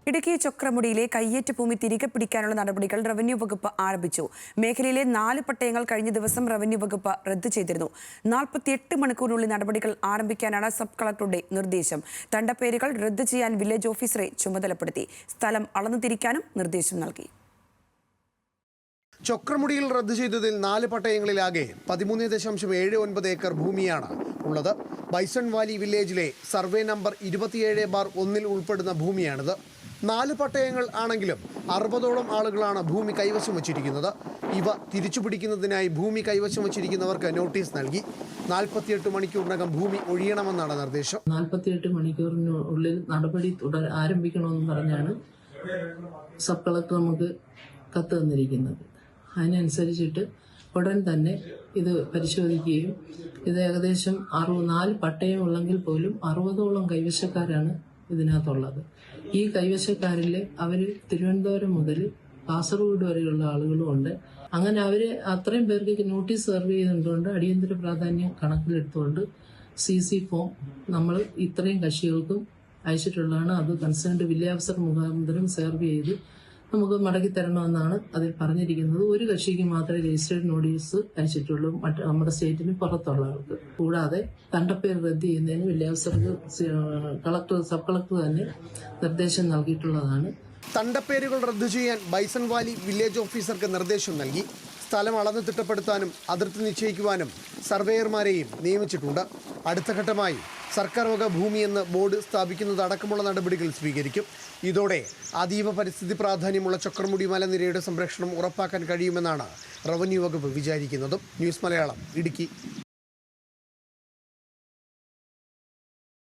ഇടുക്കി ചൊക്രമുടിയിലെ കയ്യേറ്റ ഭൂമി തിരികെ പിടിക്കാനുള്ള നടപടികൾ റവന്യൂ വകുപ്പ് ആരംഭിച്ചു. മേഖലയിലെ 4 പട്ടയങ്ങൾ കഴിഞ്ഞ ദിവസം റവന്യൂ വകുപ്പ് റദ്ദു ചെയ്തിരുന്നു. 48 മണിക്കൂറിനുള്ളിൽ നടപടികൾ ആരംഭിക്കാനാണ് സബ് കളക്ടറുടെ നിർദ്ദേശം. തണ്ടപ്പേരുകൾ റദ്ദു ചെയ്യാൻ വില്ലേജ് ഓഫീസറെ ചുമതലപ്പെടുത്തി. സ്ഥലം അളന്നു തിരിക്കാനും നിർദ്ദേശം നൽകി. ചൊക്രമുടിയിൽ റദ്ദു ചെയ്തതിൽ 4 പട്ടയങ്ങളിലാകെ 13.79 ഏക്കർ ഭൂമിയാണ് ഉള്ളത്. ബൈസൺ വാലി വില്ലേജിലെ സർവേ നമ്പർ 27/1 ഉൾപ്പെടുന്ന ഭൂമിയാണിത്. 4 പട്ടയങ്ങൾ ആണെങ്കിലും 60ഓളം ആളുകളാണ് ഭൂമി കൈവശം വച്ചിരിക്കുന്നത്. ഇവ തിരിച്ചുപിടിക്കുന്നതിനായി ഭൂമി കൈവശം വച്ചിരിക്കുന്നവർക്ക് നോട്ടീസ് നൽകി. 48 മണിക്കൂറിനകം ഭൂമി ഒഴിയണമെന്നാണ് നിർദ്ദേശം. 48 മണിക്കൂറിനുള്ളിൽ നടപടി ആരംഭിക്കണമെന്ന് പറഞ്ഞാണ് സബ് കളക്ടർ നമുക്ക് കത്ത് തന്നിരിക്കുന്നത്. അതിനനുസരിച്ചിട്ട് ഉടൻ തന്നെ ഇത് പരിശോധിക്കുകയും ഇത് ഏകദേശം 4 പട്ടയം ഉള്ളെങ്കിൽ പോലും 60ഓളം കൈവശക്കാരാണ് ഇതിനകത്തുള്ളത്. ഈ കൈവശക്കാരിൽ അവർ തിരുവനന്തപുരം മുതൽ കാസർഗോഡ് വരെയുള്ള ആളുകളും ഉണ്ട്. അങ്ങനെ അവർ അത്രയും പേർക്ക് നോട്ടീസ് സെർവ് ചെയ്തുകൊണ്ട് അടിയന്തര പ്രാധാന്യം കണക്കിലെടുത്തുകൊണ്ട് CC ഫോം നമ്മൾ ഇത്രയും കക്ഷികൾക്കും അയച്ചിട്ടുള്ളതാണ്. അത് കൺസേൺഡ് വില്ലേജ് ഓഫീസർ മുഖാന്തരം സെർവ് ചെയ്ത് നമുക്ക് മടക്കി തരണമെന്നാണ് അതിൽ പറഞ്ഞിരിക്കുന്നത്. ഒരു കക്ഷിക്ക് മാത്രമേ രജിസ്റ്റേർഡ് നോട്ടീസ് അയച്ചിട്ടുള്ളൂ, നമ്മുടെ സ്റ്റേറ്റിന് പുറത്തുള്ള ആൾക്ക്. കൂടാതെ തണ്ടപ്പേർ റദ്ദ് ചെയ്യുന്നതിന് വില്ലേജ് ഓഫീസർക്ക് സബ് കളക്ടർ തന്നെ നിർദ്ദേശം നൽകിയിട്ടുള്ളതാണ്. തണ്ടപ്പേരുകൾ റദ്ദു ചെയ്യാൻ ബൈസൺ വാലി വില്ലേജ് ഓഫീസർക്ക് നിർദ്ദേശം നൽകി. സ്ഥലം അളന്ന് തിട്ടപ്പെടുത്താനും അതിർത്തി നിശ്ചയിക്കുവാനും സർവേയർമാരെയും നിയമിച്ചിട്ടുണ്ട്. അടുത്ത ഘട്ടമായി സർക്കാർ വക ഭൂമിയെന്ന് ബോർഡ് സ്ഥാപിക്കുന്നതടക്കമുള്ള നടപടികൾ സ്വീകരിക്കും. ഇതോടെ അതീവ പരിസ്ഥിതി പ്രാധാന്യമുള്ള ചൊക്രമുടി മലനിരയുടെ സംരക്ഷണം ഉറപ്പാക്കാൻ കഴിയുമെന്നാണ് റവന്യൂ വകുപ്പ് വിചാരിക്കുന്നതും. ന്യൂസ് മലയാളം, ഇടുക്കി.